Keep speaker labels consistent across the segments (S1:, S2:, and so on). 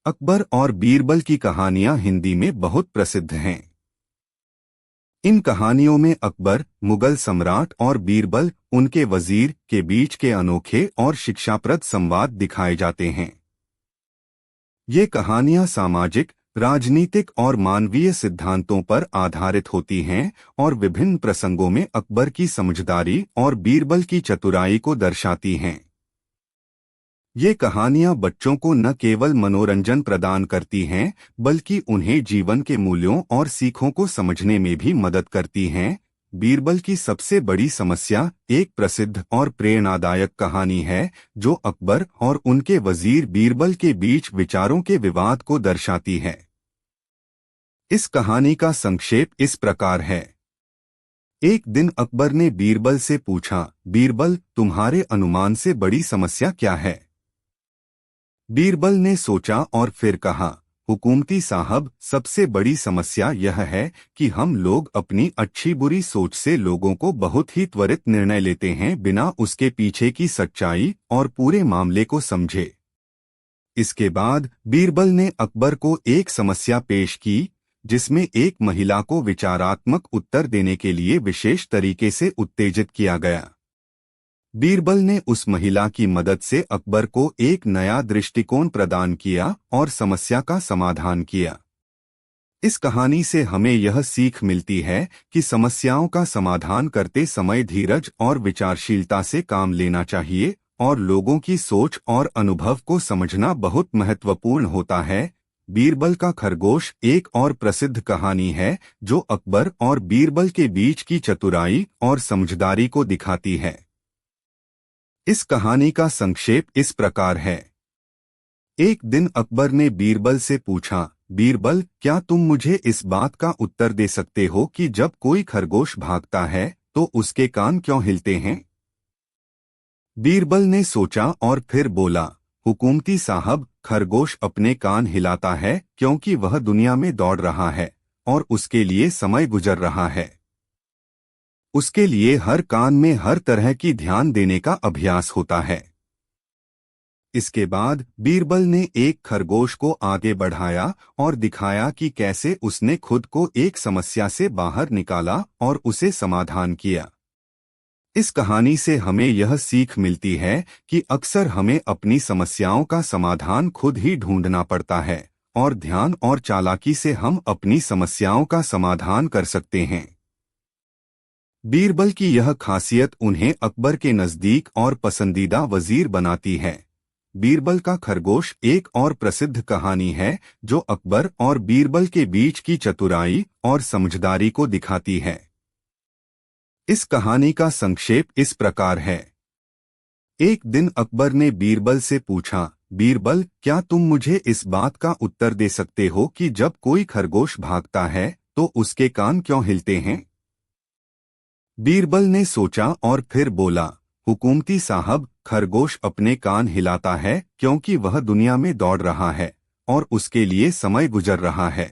S1: अकबर और बीरबल की कहानियां हिंदी में बहुत प्रसिद्ध हैं। इन कहानियों में अकबर मुगल सम्राट और बीरबल उनके वजीर के बीच के अनोखे और शिक्षाप्रद संवाद दिखाए जाते हैं। ये कहानियां सामाजिक, राजनीतिक और मानवीय सिद्धांतों पर आधारित होती हैं और विभिन्न प्रसंगों में अकबर की समझदारी और बीरबल की चतुराई को दर्शाती हैं। ये कहानियां बच्चों को न केवल मनोरंजन प्रदान करती हैं, बल्कि उन्हें जीवन के मूल्यों और सीखों को समझने में भी मदद करती हैं। बीरबल की सबसे बड़ी समस्या एक प्रसिद्ध और प्रेरणादायक कहानी है, जो अकबर और उनके वजीर बीरबल के बीच विचारों के विवाद को दर्शाती है। इस कहानी का संक्षेप इस प्रकार है। एक दिन अकबर ने बीरबल से पूछा, बीरबल, तुम्हारे अनुमान से बड़ी समस्या क्या है? बीरबल ने सोचा और फिर कहा, हुकूमती साहब, सबसे बड़ी समस्या यह है कि हम लोग अपनी अच्छी बुरी सोच से लोगों को बहुत ही त्वरित निर्णय लेते हैं, बिना उसके पीछे की सच्चाई और पूरे मामले को समझे। इसके बाद बीरबल ने अकबर को एक समस्या पेश की, जिसमें एक महिला को विचारात्मक उत्तर देने के लिए विशेष तरीके से उत्तेजित किया गया। बीरबल ने उस महिला की मदद से अकबर को एक नया दृष्टिकोण प्रदान किया और समस्या का समाधान किया। इस कहानी से हमें यह सीख मिलती है कि समस्याओं का समाधान करते समय धीरज और विचारशीलता से काम लेना चाहिए और लोगों की सोच और अनुभव को समझना बहुत महत्वपूर्ण होता है। बीरबल का खरगोश एक और प्रसिद्ध कहानी है, जो अकबर और बीरबल के बीच की चतुराई और समझदारी को दिखाती है। इस कहानी का संक्षेप इस प्रकार है। एक दिन अकबर ने बीरबल से पूछा, बीरबल, क्या तुम मुझे इस बात का उत्तर दे सकते हो कि जब कोई खरगोश भागता है तो उसके कान क्यों हिलते हैं? बीरबल ने सोचा और फिर बोला, हुकूमती साहब, खरगोश अपने कान हिलाता है क्योंकि वह दुनिया में दौड़ रहा है और उसके लिए समय गुजर रहा है। उसके लिए हर कान में हर तरह की ध्यान देने का अभ्यास होता है। इसके बाद बीरबल ने एक खरगोश को आगे बढ़ाया और दिखाया कि कैसे उसने खुद को एक समस्या से बाहर निकाला और उसे समाधान किया। इस कहानी से हमें यह सीख मिलती है कि अक्सर हमें अपनी समस्याओं का समाधान खुद ही ढूंढना पड़ता है और ध्यान और चालाकी से हम अपनी समस्याओं का समाधान कर सकते हैं। बीरबल की यह खासियत उन्हें अकबर के नज़दीक और पसंदीदा वजीर बनाती है। बीरबल का खरगोश एक और प्रसिद्ध कहानी है, जो अकबर और बीरबल के बीच की चतुराई और समझदारी को दिखाती है। इस कहानी का संक्षेप इस प्रकार है। एक दिन अकबर ने बीरबल से पूछा, बीरबल, क्या तुम मुझे इस बात का उत्तर दे सकते हो कि जब कोई खरगोश भागता है तो उसके कान क्यों हिलते हैं? बीरबल ने सोचा और फिर बोला, हुकूमती साहब, खरगोश अपने कान हिलाता है क्योंकि वह दुनिया में दौड़ रहा है और उसके लिए समय गुजर रहा है।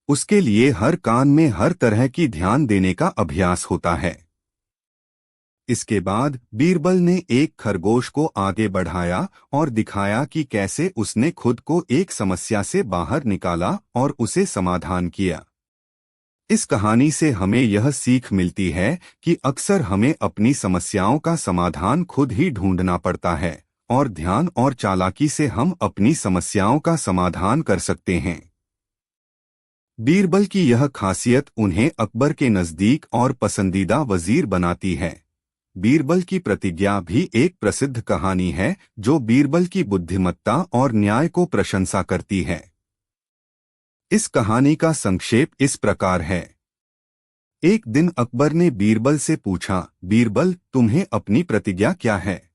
S1: उसके लिए हर कान में हर तरह की ध्यान देने का अभ्यास होता है। इसके बाद बीरबल ने एक खरगोश को आगे बढ़ाया और दिखाया कि कैसे उसने खुद को एक समस्या से बाहर निकाला और उसे समाधान किया। इस कहानी से हमें यह सीख मिलती है कि अक्सर हमें अपनी समस्याओं का समाधान खुद ही ढूंढना पड़ता है और ध्यान और चालाकी से हम अपनी समस्याओं का समाधान कर सकते हैं। बीरबल की यह खासियत उन्हें अकबर के नज़दीक और पसंदीदा वजीर बनाती है। बीरबल की प्रतिज्ञा भी एक प्रसिद्ध कहानी है, जो बीरबल की बुद्धिमत्ता और न्याय को प्रशंसा करती है। इस कहानी का संक्षेप इस प्रकार है। एक दिन अकबर ने बीरबल से पूछा, बीरबल, तुम्हें अपनी प्रतिज्ञा क्या है?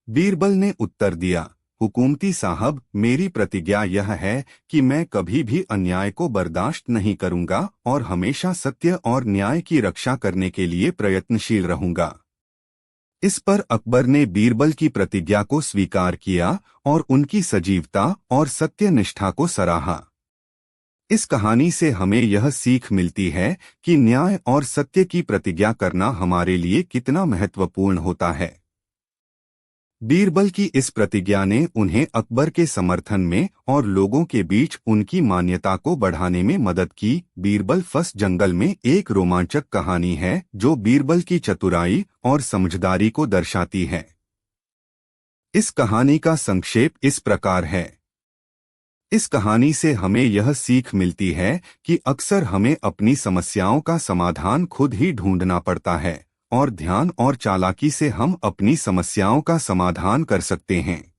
S1: बीरबल ने उत्तर दिया, हुकूमती साहब, मेरी प्रतिज्ञा यह है कि मैं कभी भी अन्याय को बर्दाश्त नहीं करूंगा और हमेशा सत्य और न्याय की रक्षा करने के लिए प्रयत्नशील रहूंगा। इस पर अकबर ने बीरबल की प्रतिज्ञा को स्वीकार किया और उनकी सजीवता और सत्यनिष्ठा को सराहा। इस कहानी से हमें यह सीख मिलती है कि न्याय और सत्य की प्रतिज्ञा करना हमारे लिए कितना महत्वपूर्ण होता है। बीरबल की इस प्रतिज्ञा ने उन्हें अकबर के समर्थन में और लोगों के बीच उनकी मान्यता को बढ़ाने में मदद की। बीरबल फर्स्ट जंगल में एक रोमांचक कहानी है जो बीरबल की चतुराई और समझदारी को दर्शाती है। इस कहानी का संक्षेप इस प्रकार है। इस कहानी से हमें यह सीख मिलती है कि अक्सर हमें अपनी समस्याओं का समाधान खुद ही ढूंढना पड़ता है और ध्यान और चालाकी से हम अपनी समस्याओं का समाधान कर सकते हैं।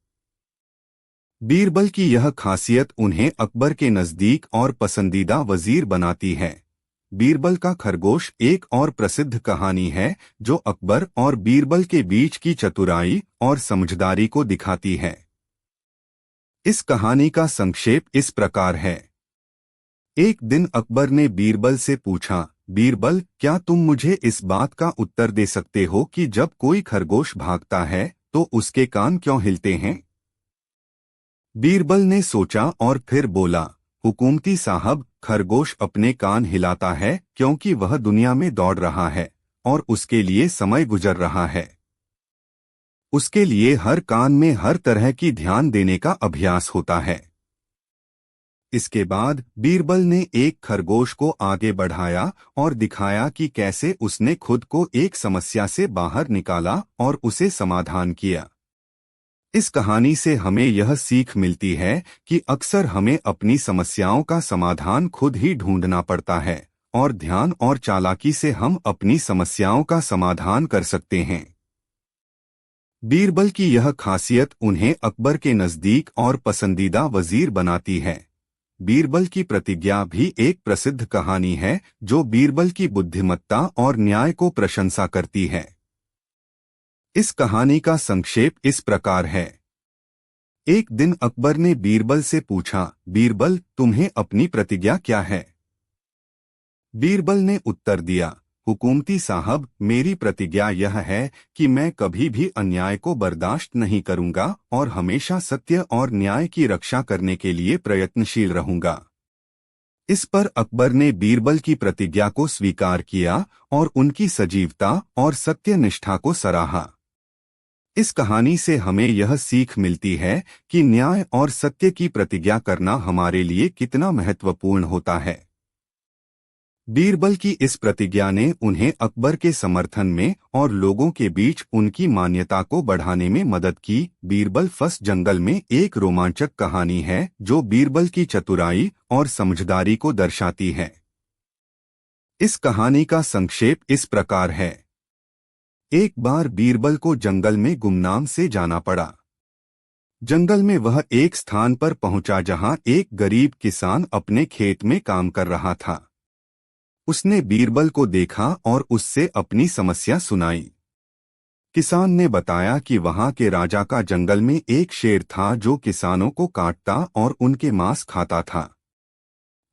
S1: बीरबल की यह खासियत उन्हें अकबर के नजदीक और पसंदीदा वजीर बनाती है। बीरबल का खरगोश एक और प्रसिद्ध कहानी है जो अकबर और बीरबल के बीच की चतुराई और समझदारी को दिखाती है। इस कहानी का संक्षेप इस प्रकार है। एक दिन अकबर ने बीरबल से पूछा, बीरबल, क्या तुम मुझे इस बात का उत्तर दे सकते हो कि जब कोई खरगोश भागता है तो उसके कान क्यों हिलते हैं? बीरबल ने सोचा और फिर बोला, हुकूमती साहब, खरगोश अपने कान हिलाता है क्योंकि वह दुनिया में दौड़ रहा है और उसके लिए समय गुजर रहा है। उसके लिए हर कान में हर तरह की ध्यान देने का अभ्यास होता है। इसके बाद बीरबल ने एक खरगोश को आगे बढ़ाया और दिखाया कि कैसे उसने खुद को एक समस्या से बाहर निकाला और उसे समाधान किया। इस कहानी से हमें यह सीख मिलती है कि अक्सर हमें अपनी समस्याओं का समाधान खुद ही ढूंढना पड़ता है और ध्यान और चालाकी से हम अपनी समस्याओं का समाधान कर सकते हैं। बीरबल की यह खासियत उन्हें अकबर के नजदीक और पसंदीदा वजीर बनाती है। बीरबल की प्रतिज्ञा भी एक प्रसिद्ध कहानी है जो बीरबल की बुद्धिमत्ता और न्याय को प्रशंसा करती है। इस कहानी का संक्षेप इस प्रकार है। एक दिन अकबर ने बीरबल से पूछा, बीरबल, तुम्हें अपनी प्रतिज्ञा क्या है? बीरबल ने उत्तर दिया, हुकूमती साहब, मेरी प्रतिज्ञा यह है कि मैं कभी भी अन्याय को बर्दाश्त नहीं करूंगा और हमेशा सत्य और न्याय की रक्षा करने के लिए प्रयत्नशील रहूंगा। इस पर अकबर ने बीरबल की प्रतिज्ञा को स्वीकार किया और उनकी सजीवता और सत्यनिष्ठा को सराहा। इस कहानी से हमें यह सीख मिलती है कि न्याय और सत्य की प्रतिज्ञा करना हमारे लिए कितना महत्वपूर्ण होता है। बीरबल की इस प्रतिज्ञा ने उन्हें अकबर के समर्थन में और लोगों के बीच उनकी मान्यता को बढ़ाने में मदद की। बीरबल फर्स्ट जंगल में एक रोमांचक कहानी है जो बीरबल की चतुराई और समझदारी को दर्शाती है। इस कहानी का संक्षेप इस प्रकार है। एक बार बीरबल को जंगल में गुमनाम से जाना पड़ा। जंगल में वह एक स्थान पर पहुंचा जहां एक गरीब किसान अपने खेत में काम कर रहा था। उसने बीरबल को देखा और उससे अपनी समस्या सुनाई। किसान ने बताया कि वहां के राजा का जंगल में एक शेर था जो किसानों को काटता और उनके मांस खाता था।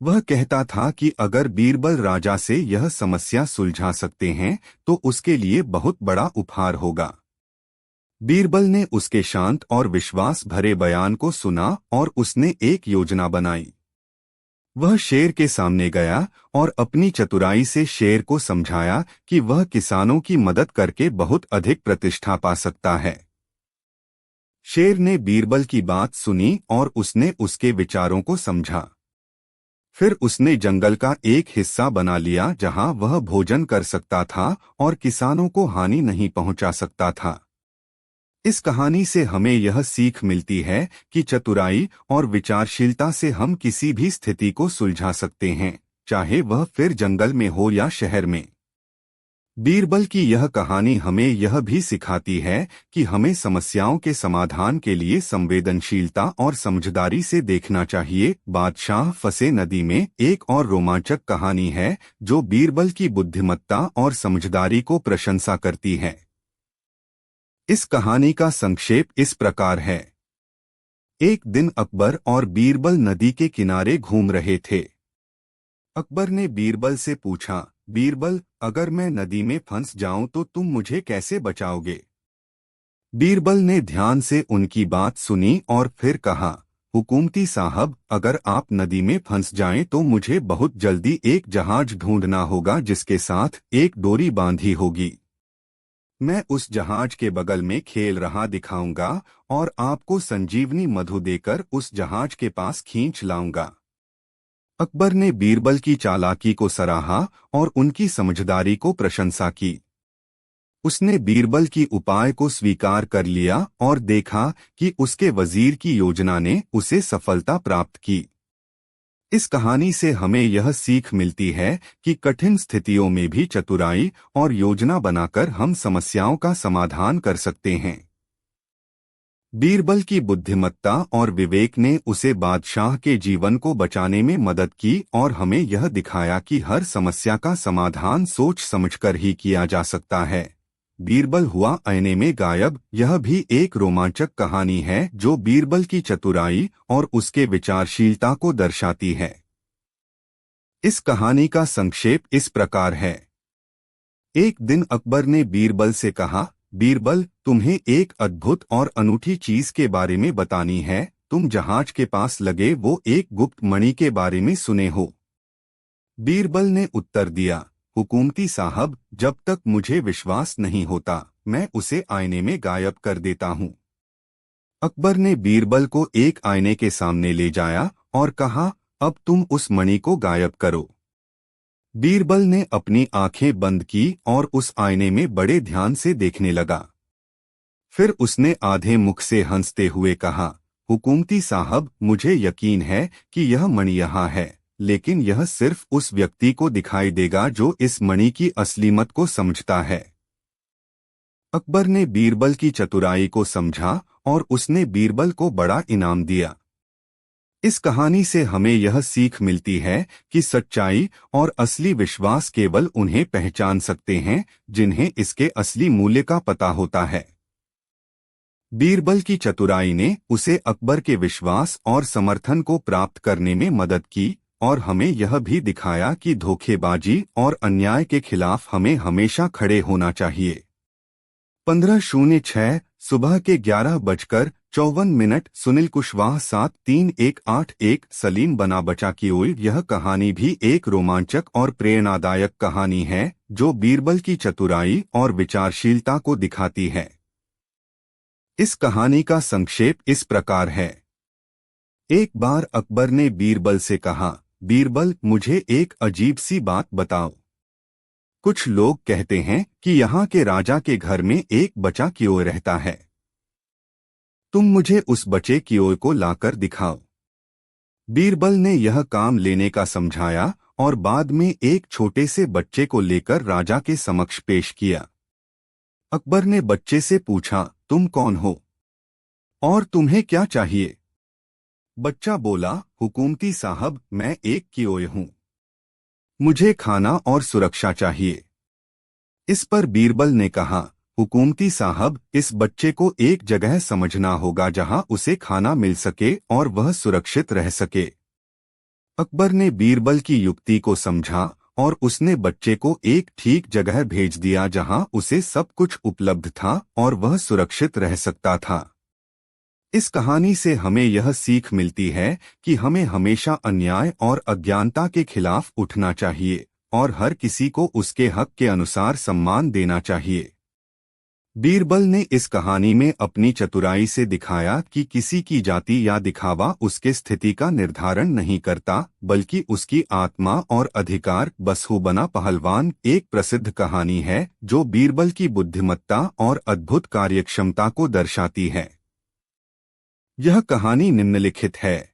S1: वह कहता था कि अगर बीरबल राजा से यह समस्या सुलझा सकते हैं तो उसके लिए बहुत बड़ा उपहार होगा। बीरबल ने उसके शांत और विश्वास भरे बयान को सुना और उसने एक योजना बनाई। वह शेर के सामने गया और अपनी चतुराई से शेर को समझाया कि वह किसानों की मदद करके बहुत अधिक प्रतिष्ठा पा सकता है। शेर ने बीरबल की बात सुनी और उसने उसके विचारों को समझा। फिर उसने जंगल का एक हिस्सा बना लिया जहां वह भोजन कर सकता था और किसानों को हानि नहीं पहुंचा सकता था। इस कहानी से हमें यह सीख मिलती है कि चतुराई और विचारशीलता से हम किसी भी स्थिति को सुलझा सकते हैं, चाहे वह फिर जंगल में हो या शहर में। बीरबल की यह कहानी हमें यह भी सिखाती है कि हमें समस्याओं के समाधान के लिए संवेदनशीलता और समझदारी से देखना चाहिए। बादशाह फंसे नदी में एक और रोमांचक कहानी है जो बीरबल की बुद्धिमत्ता और समझदारी को प्रशंसा करती है। इस कहानी का संक्षेप इस प्रकार है। एक दिन अकबर और बीरबल नदी के किनारे घूम रहे थे। अकबर ने बीरबल से पूछा, बीरबल, अगर मैं नदी में फंस जाऊं तो तुम मुझे कैसे बचाओगे? बीरबल ने ध्यान से उनकी बात सुनी और फिर कहा, हुकूमती साहब, अगर आप नदी में फंस जाएं तो मुझे बहुत जल्दी एक जहाज ढूंढना होगा जिसके साथ एक डोरी बांधी होगी। मैं उस जहाज के बगल में खेल रहा दिखाऊंगा और आपको संजीवनी मधु देकर उस जहाज के पास खींच लाऊंगा। अकबर ने बीरबल की चालाकी को सराहा और उनकी समझदारी को प्रशंसा की। उसने बीरबल की उपाय को स्वीकार कर लिया और देखा कि उसके वजीर की योजना ने उसे सफलता प्राप्त की। इस कहानी से हमें यह सीख मिलती है कि कठिन स्थितियों में भी चतुराई और योजना बनाकर हम समस्याओं का समाधान कर सकते हैं। बीरबल की बुद्धिमत्ता और विवेक ने उसे बादशाह के जीवन को बचाने में मदद की और हमें यह दिखाया कि हर समस्या का समाधान सोच समझकर ही किया जा सकता है। बीरबल हुआ आईने में गायब, यह भी एक रोमांचक कहानी है जो बीरबल की चतुराई और उसके विचारशीलता को दर्शाती है। इस कहानी का संक्षेप इस प्रकार है। एक दिन अकबर ने बीरबल से कहा, बीरबल, तुम्हें एक अद्भुत और अनूठी चीज के बारे में बतानी है। तुम जहाज के पास लगे वो एक गुप्त मणि के बारे में सुने हो। बीरबल ने उत्तर दिया, हुकूमती साहब, जब तक मुझे विश्वास नहीं होता मैं उसे आईने में गायब कर देता हूँ। अकबर ने बीरबल को एक आईने के सामने ले जाया और कहा, अब तुम उस मणि को गायब करो। बीरबल ने अपनी आंखें बंद की और उस आईने में बड़े ध्यान से देखने लगा। फिर उसने आधे मुख से हंसते हुए कहा, हुकूमती साहब, मुझे यकीन है कि यह मणि यहाँ है, लेकिन यह सिर्फ उस व्यक्ति को दिखाई देगा जो इस मणि की असलीमत को समझता है। अकबर ने बीरबल की चतुराई को समझा और उसने बीरबल को बड़ा इनाम दिया। इस कहानी से हमें यह सीख मिलती है कि सच्चाई और असली विश्वास केवल उन्हें पहचान सकते हैं जिन्हें इसके असली मूल्य का पता होता है। बीरबल की चतुराई ने उसे अकबर के विश्वास और समर्थन को प्राप्त करने में मदद की और हमें यह भी दिखाया कि धोखेबाजी और अन्याय के खिलाफ हमें हमेशा खड़े होना चाहिए। 15:06 सुबह के 11:54 सुनील कुशवाहा 73181 सलीम बना बचा की ओर। यह कहानी भी एक रोमांचक और प्रेरणादायक कहानी है जो बीरबल की चतुराई और विचारशीलता को दिखाती है। इस कहानी का संक्षेप इस प्रकार है। एक बार अकबर ने बीरबल से कहा, बीरबल, मुझे एक अजीब सी बात बताओ। कुछ लोग कहते हैं कि यहाँ के राजा के घर में एक बच्चा क्यों रहता है। तुम मुझे उस बच्चे क्यों को लाकर दिखाओ। बीरबल ने यह काम लेने का समझाया और बाद में एक छोटे से बच्चे को लेकर राजा के समक्ष पेश किया। अकबर ने बच्चे से पूछा, तुम कौन हो और तुम्हें क्या चाहिए। बच्चा बोला, हुकूमती साहब, मैं एक कियोय हूँ, मुझे खाना और सुरक्षा चाहिए। इस पर बीरबल ने कहा, हुकूमती साहब, इस बच्चे को एक जगह समझना होगा जहां उसे खाना मिल सके और वह सुरक्षित रह सके। अकबर ने बीरबल की युक्ति को समझा और उसने बच्चे को एक ठीक जगह भेज दिया जहां उसे सब कुछ उपलब्ध था और वह सुरक्षित रह सकता था। इस कहानी से हमें यह सीख मिलती है कि हमें हमेशा अन्याय और अज्ञानता के खिलाफ उठना चाहिए और हर किसी को उसके हक के अनुसार सम्मान देना चाहिए। बीरबल ने इस कहानी में अपनी चतुराई से दिखाया कि किसी की जाति या दिखावा उसके स्थिति का निर्धारण नहीं करता, बल्कि उसकी आत्मा और अधिकार। बसहु बना पहलवान एक प्रसिद्ध कहानी है जो बीरबल की बुद्धिमत्ता और अद्भुत कार्यक्षमता को दर्शाती है। यह कहानी निम्नलिखित है।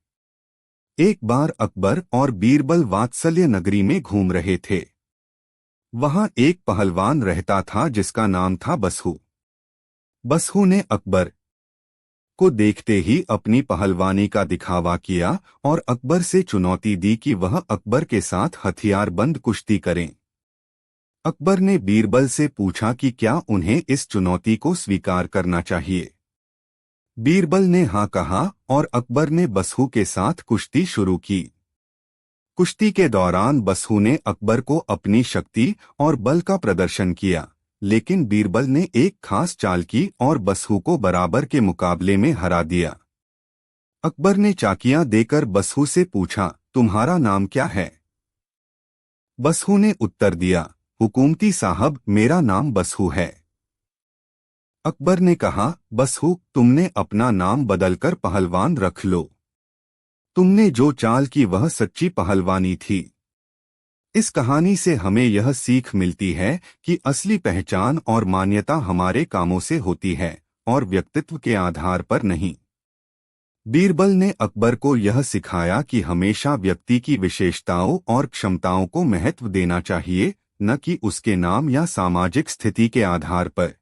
S1: एक बार अकबर और बीरबल वात्सल्य नगरी में घूम रहे थे। वहां एक पहलवान रहता था जिसका नाम था बसहु। बसहु ने अकबर को देखते ही अपनी पहलवानी का दिखावा किया और अकबर से चुनौती दी कि वह अकबर के साथ हथियारबंद कुश्ती करें। अकबर ने बीरबल से पूछा कि क्या उन्हें इस चुनौती को स्वीकार करना चाहिए। बीरबल ने हाँ कहा और अकबर ने बसहु के साथ कुश्ती शुरू की। कुश्ती के दौरान बसहु ने अकबर को अपनी शक्ति और बल का प्रदर्शन किया, लेकिन बीरबल ने एक खास चाल की और बसहु को बराबर के मुकाबले में हरा दिया। अकबर ने चाकियां देकर बसहु से पूछा, तुम्हारा नाम क्या है। बसहु ने उत्तर दिया, हुकूमती साहब, मेरा नाम बसहु है। अकबर ने कहा, बस हो, तुमने अपना नाम बदलकर पहलवान रख लो। तुमने जो चाल की वह सच्ची पहलवानी थी। इस कहानी से हमें यह सीख मिलती है कि असली पहचान और मान्यता हमारे कामों से होती है और व्यक्तित्व के आधार पर नहीं। बीरबल ने अकबर को यह सिखाया कि हमेशा व्यक्ति की विशेषताओं और क्षमताओं को महत्व देना चाहिए, न कि उसके नाम या सामाजिक स्थिति के आधार पर।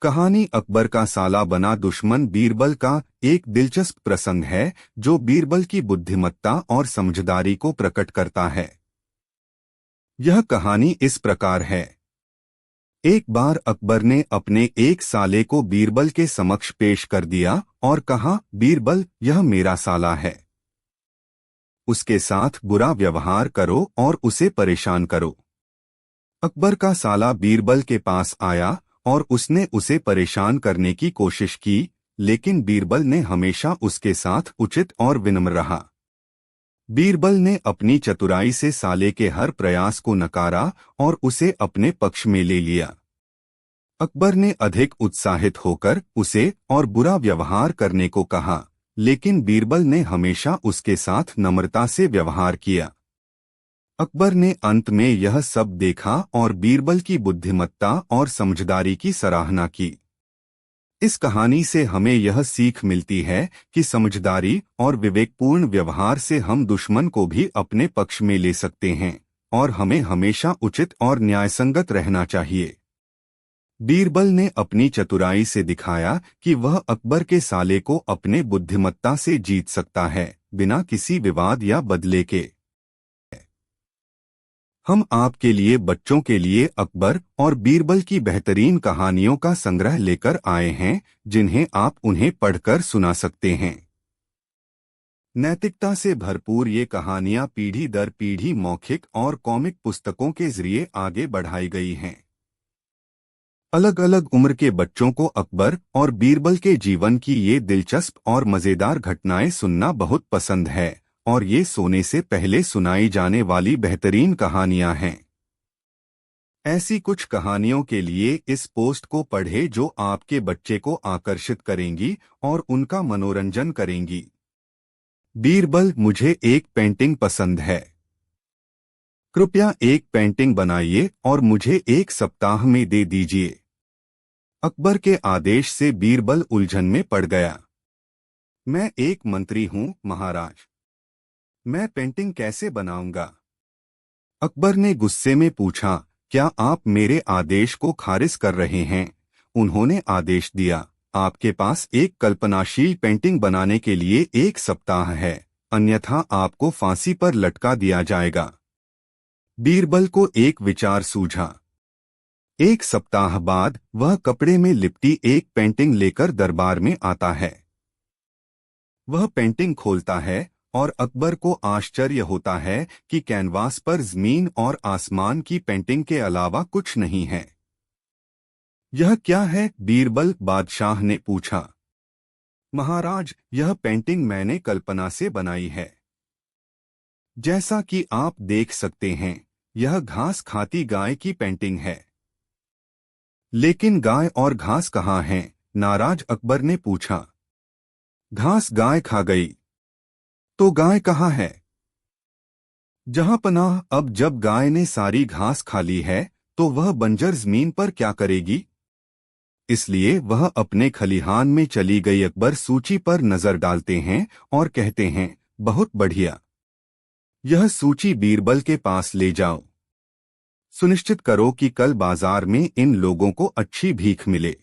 S1: कहानी अकबर का साला बना दुश्मन बीरबल का एक दिलचस्प प्रसंग है, जो बीरबल की बुद्धिमत्ता और समझदारी को प्रकट करता है। यह कहानी इस प्रकार है। एक बार अकबर ने अपने एक साले को बीरबल के समक्ष पेश कर दिया और कहा, बीरबल, यह मेरा साला है। उसके साथ बुरा व्यवहार करो और उसे परेशान करो। अकबर का साला बीरबल के पास आया और उसने उसे परेशान करने की कोशिश की, लेकिन बीरबल ने हमेशा उसके साथ उचित और विनम्र रहा। बीरबल ने अपनी चतुराई से साले के हर प्रयास को नकारा और उसे अपने पक्ष में ले लिया। अकबर ने अधिक उत्साहित होकर उसे और बुरा व्यवहार करने को कहा, लेकिन बीरबल ने हमेशा उसके साथ नम्रता से व्यवहार किया। अकबर ने अंत में यह सब देखा और बीरबल की बुद्धिमत्ता और समझदारी की सराहना की। इस कहानी से हमें यह सीख मिलती है कि समझदारी और विवेकपूर्ण व्यवहार से हम दुश्मन को भी अपने पक्ष में ले सकते हैं और हमें हमेशा उचित और न्यायसंगत रहना चाहिए। बीरबल ने अपनी चतुराई से दिखाया कि वह अकबर के साले को अपने बुद्धिमत्ता से जीत सकता है, बिना किसी विवाद या बदले के। हम आपके लिए बच्चों के लिए अकबर और बीरबल की बेहतरीन कहानियों का संग्रह लेकर आए हैं, जिन्हें आप उन्हें पढ़कर सुना सकते हैं। नैतिकता से भरपूर ये कहानियां पीढ़ी दर पीढ़ी मौखिक और कॉमिक पुस्तकों के जरिए आगे बढ़ाई गई हैं। अलग अलग उम्र के बच्चों को अकबर और बीरबल के जीवन की ये दिलचस्प और मज़ेदार घटनाएं सुनना बहुत पसंद है, और ये सोने से पहले सुनाई जाने वाली बेहतरीन कहानियां हैं। ऐसी कुछ कहानियों के लिए इस पोस्ट को पढ़ें जो आपके बच्चे को आकर्षित करेंगी और उनका मनोरंजन करेंगी। बीरबल, मुझे एक पेंटिंग पसंद है। कृपया एक पेंटिंग बनाइए और मुझे 1 सप्ताह में दे दीजिए। अकबर के आदेश से बीरबल उलझन में पड़ गया। मैं एक मंत्री हूँ महाराज, मैं पेंटिंग कैसे बनाऊंगा? अकबर ने गुस्से में पूछा, क्या आप मेरे आदेश को खारिज कर रहे हैं? उन्होंने आदेश दिया, आपके पास एक कल्पनाशील पेंटिंग बनाने के लिए 1 सप्ताह है, अन्यथा आपको फांसी पर लटका दिया जाएगा। बीरबल को एक विचार सूझा। 1 सप्ताह बाद वह कपड़े में लिपटी एक पेंटिंग लेकर दरबार में आता है। वह पेंटिंग खोलता है और अकबर को आश्चर्य होता है कि कैनवास पर जमीन और आसमान की पेंटिंग के अलावा कुछ नहीं है। यह क्या है? बीरबल बादशाह ने पूछा। महाराज, यह पेंटिंग मैंने कल्पना से बनाई है। जैसा कि आप देख सकते हैं, यह घास खाती गाय की पेंटिंग है। लेकिन गाय और घास कहाँ हैं? नाराज अकबर ने पूछा। घास गाय खा गई। तो गाय कहाँ है? जहां पनाह, अब जब गाय ने सारी घास खा ली है, तो वह बंजर जमीन पर क्या करेगी? इसलिए वह अपने खलिहान में चली गई। अकबर सूची पर नजर डालते हैं और कहते हैं, बहुत बढ़िया, यह सूची बीरबल के पास ले जाओ। सुनिश्चित करो कि कल बाजार में इन लोगों को अच्छी भीख मिले।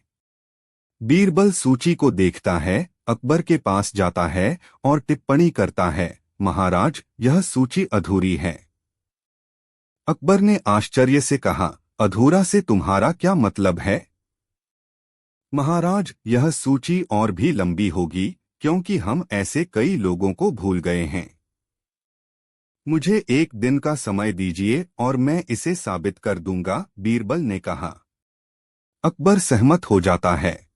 S1: बीरबल सूची को देखता है, अकबर के पास जाता है और टिप्पणी करता है, महाराज, यह सूची अधूरी है। अकबर ने आश्चर्य से कहा, अधूरा से तुम्हारा क्या मतलब है? महाराज, यह सूची और भी लंबी होगी, क्योंकि हम ऐसे कई लोगों को भूल गए हैं। मुझे 1 दिन का समय दीजिए और मैं इसे साबित कर दूंगा, बीरबल ने कहा। अकबर सहमत हो जाता है।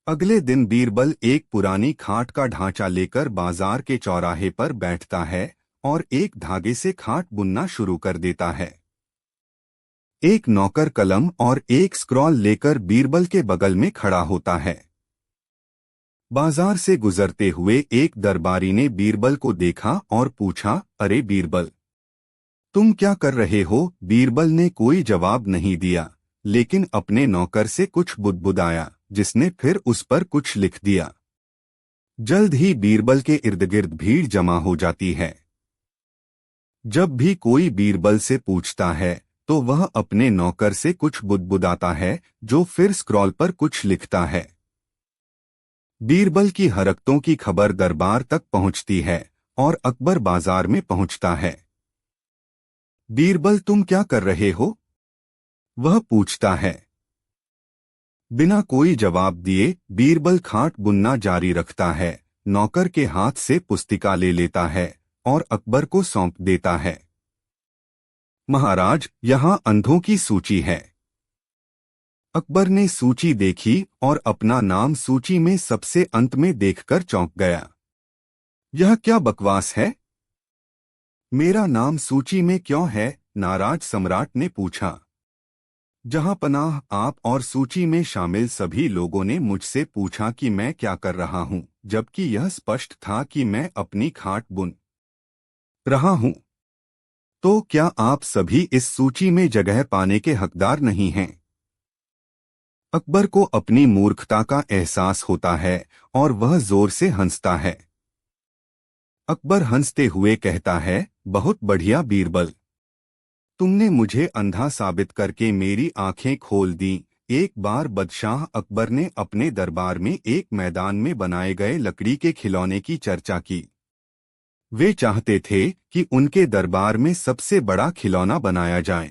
S1: अगले दिन बीरबल एक पुरानी खाट का ढांचा लेकर बाजार के चौराहे पर बैठता है और एक धागे से खाट बुनना शुरू कर देता है। एक नौकर कलम और एक स्क्रॉल लेकर बीरबल के बगल में खड़ा होता है। बाजार से गुजरते हुए एक दरबारी ने बीरबल को देखा और पूछा, अरे बीरबल, तुम क्या कर रहे हो? बीरबल ने कोई जवाब नहीं दिया, लेकिन अपने नौकर से कुछ बुदबुदाया, जिसने फिर उस पर कुछ लिख दिया। जल्द ही बीरबल के इर्दगिर्द भीड़ जमा हो जाती है। जब भी कोई बीरबल से पूछता है तो वह अपने नौकर से कुछ बुदबुदाता है, जो फिर स्क्रॉल पर कुछ लिखता है। बीरबल की हरकतों की खबर दरबार तक पहुंचती है और अकबर बाजार में पहुंचता है। बीरबल, तुम क्या कर रहे हो? वह पूछता है। बिना कोई जवाब दिए बीरबल खाट बुनना जारी रखता है, नौकर के हाथ से पुस्तिका ले लेता है और अकबर को सौंप देता है। महाराज, यहाँ अंधों की सूची है। अकबर ने सूची देखी और अपना नाम सूची में सबसे अंत में देखकर चौंक गया। यह क्या बकवास है? मेरा नाम सूची में क्यों है? नाराज सम्राट ने पूछा। जहां पनाह, आप और सूची में शामिल सभी लोगों ने मुझसे पूछा कि मैं क्या कर रहा हूं, जबकि यह स्पष्ट था कि मैं अपनी खाट बुन रहा हूं। तो क्या आप सभी इस सूची में जगह पाने के हकदार नहीं हैं? अकबर को अपनी मूर्खता का एहसास होता है और वह जोर से हंसता है। अकबर हंसते हुए कहता है, बहुत बढ़िया बीरबल, तुमने मुझे अंधा साबित करके मेरी आंखें खोल दी। एक बार बादशाह अकबर ने अपने दरबार में एक मैदान में बनाए गए लकड़ी के खिलौने की चर्चा की। वे चाहते थे कि उनके दरबार में सबसे बड़ा खिलौना बनाया जाए।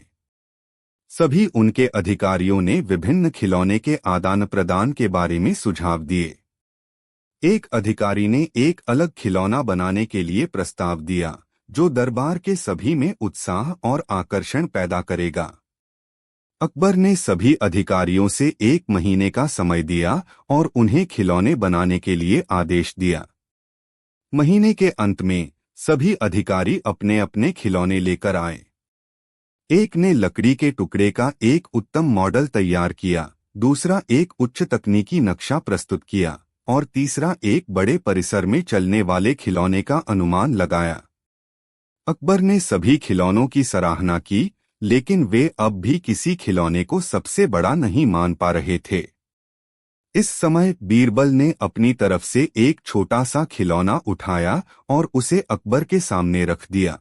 S1: सभी उनके अधिकारियों ने विभिन्न खिलौने के आदान प्रदान के बारे में सुझाव दिए। एक अधिकारी ने एक अलग खिलौना बनाने के लिए प्रस्ताव दिया, जो दरबार के सभी में उत्साह और आकर्षण पैदा करेगा। अकबर ने सभी अधिकारियों से 1 महीने का समय दिया और उन्हें खिलौने बनाने के लिए आदेश दिया। महीने के अंत में सभी अधिकारी अपने अपने खिलौने लेकर आए। एक ने लकड़ी के टुकड़े का एक उत्तम मॉडल तैयार किया, दूसरा एक उच्च तकनीकी नक्शा प्रस्तुत किया और तीसरा एक बड़े परिसर में चलने वाले खिलौने का अनुमान लगाया। अकबर ने सभी खिलौनों की सराहना की, लेकिन वे अब भी किसी खिलौने को सबसे बड़ा नहीं मान पा रहे थे। इस समय बीरबल ने अपनी तरफ से एक छोटा सा खिलौना उठाया और उसे अकबर के सामने रख दिया।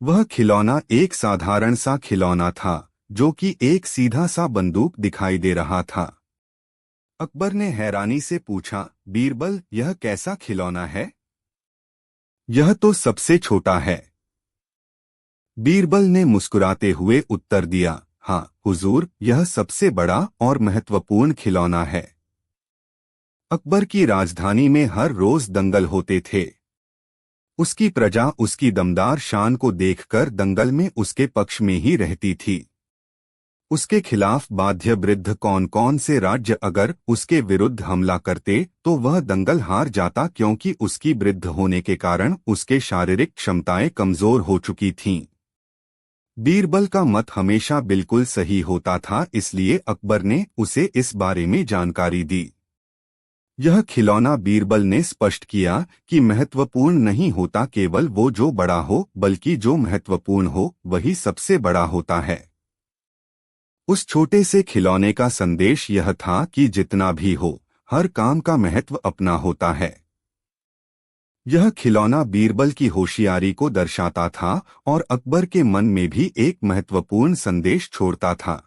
S1: वह खिलौना एक साधारण सा खिलौना था, जो कि एक सीधा सा बंदूक दिखाई दे रहा था। अकबर ने हैरानी से पूछा, बीरबल, यह कैसा खिलौना है? यह तो सबसे छोटा है। बीरबल ने मुस्कुराते हुए उत्तर दिया, हाँ हुजूर, यह सबसे बड़ा और महत्वपूर्ण खिलौना है। अकबर की राजधानी में हर रोज दंगल होते थे। उसकी प्रजा उसकी दमदार शान को देखकर दंगल में उसके पक्ष में ही रहती थी। उसके खिलाफ बाध्य वृद्ध कौन कौन से राज्य अगर उसके विरुद्ध हमला करते तो वह दंगल हार जाता, क्योंकि उसकी वृद्ध होने के कारण उसके शारीरिक क्षमताएं कमजोर हो चुकी थीं। बीरबल का मत हमेशा बिल्कुल सही होता था, इसलिए अकबर ने उसे इस बारे में जानकारी दी। यह खिलौना, बीरबल ने स्पष्ट किया, कि महत्वपूर्ण नहीं होता केवल वो जो बड़ा हो, बल्कि जो महत्वपूर्ण हो वही सबसे बड़ा होता है। उस छोटे से खिलौने का संदेश यह था कि जितना भी हो, हर काम का महत्व अपना होता है। यह खिलौना बीरबल की होशियारी को दर्शाता था और अकबर के मन में भी एक महत्वपूर्ण संदेश छोड़ता था।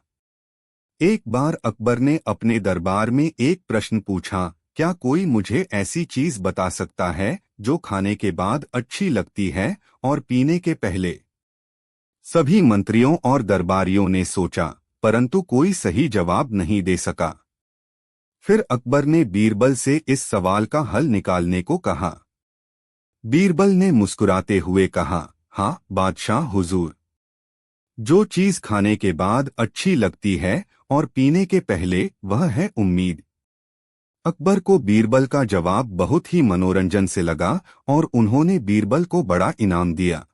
S1: एक बार अकबर ने अपने दरबार में एक प्रश्न पूछा, क्या कोई मुझे ऐसी चीज बता सकता है जो खाने के बाद अच्छी लगती है और पीने के पहले? सभी मंत्रियों और दरबारियों ने सोचा, परंतु कोई सही जवाब नहीं दे सका। फिर अकबर ने बीरबल से इस सवाल का हल निकालने को कहा। बीरबल ने मुस्कुराते हुए कहा, हाँ बादशाह हुजूर, जो चीज खाने के बाद अच्छी लगती है और पीने के पहले, वह है उम्मीद। अकबर को बीरबल का जवाब बहुत ही मनोरंजन से लगा और उन्होंने बीरबल को बड़ा इनाम दिया।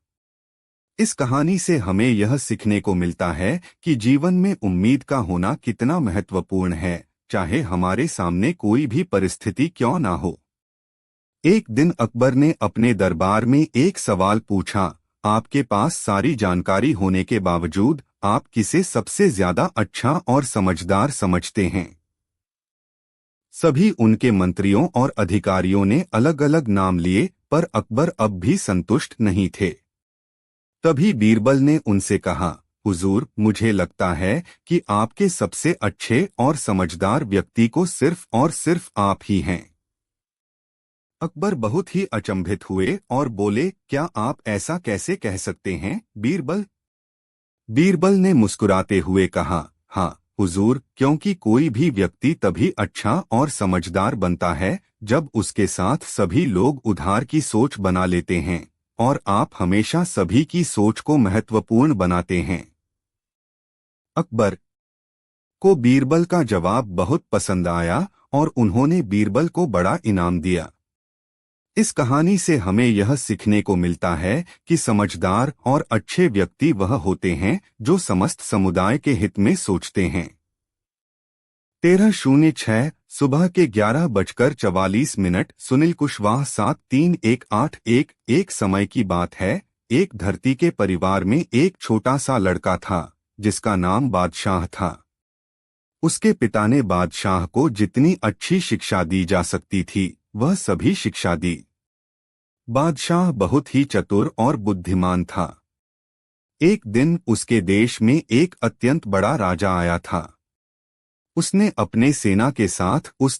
S1: इस कहानी से हमें यह सीखने को मिलता है कि जीवन में उम्मीद का होना कितना महत्वपूर्ण है, चाहे हमारे सामने कोई भी परिस्थिति क्यों ना हो। एक दिन अकबर ने अपने दरबार में एक सवाल पूछा, आपके पास सारी जानकारी होने के बावजूद आप किसे सबसे ज्यादा अच्छा और समझदार समझते हैं? सभी उनके मंत्रियों और अधिकारियों ने अलग अलग नाम लिए, पर अकबर अब भी संतुष्ट नहीं थे। तभी बीरबल ने उनसे कहा, हुजूर, मुझे लगता है कि आपके सबसे अच्छे और समझदार व्यक्ति को सिर्फ और सिर्फ आप ही हैं। अकबर बहुत ही अचंभित हुए और बोले, क्या आप ऐसा कैसे कह सकते हैं, बीरबल? बीरबल ने मुस्कुराते हुए कहा, हाँ हुजूर, क्योंकि कोई भी व्यक्ति तभी अच्छा और समझदार बनता है जब उसके साथ सभी लोग उधार की सोच बना लेते हैं, और आप हमेशा सभी की सोच को महत्वपूर्ण बनाते हैं। अकबर को बीरबल का जवाब बहुत पसंद आया और उन्होंने बीरबल को बड़ा इनाम दिया। इस कहानी से हमें यह सीखने को मिलता है कि समझदार और अच्छे व्यक्ति वह होते हैं जो समस्त समुदाय के हित में सोचते हैं। 13/06 सुबह के 11:44। सुनील कुशवाहा 73181। एक समय की बात है, एक धरती के परिवार में एक छोटा सा लड़का था जिसका नाम बादशाह था। उसके पिता ने बादशाह को जितनी अच्छी शिक्षा दी जा सकती थी वह सभी शिक्षा दी। बादशाह बहुत ही चतुर और बुद्धिमान था। एक दिन उसके देश में एक अत्यंत बड़ा राजा आया था। उसने अपने सेना के साथ उस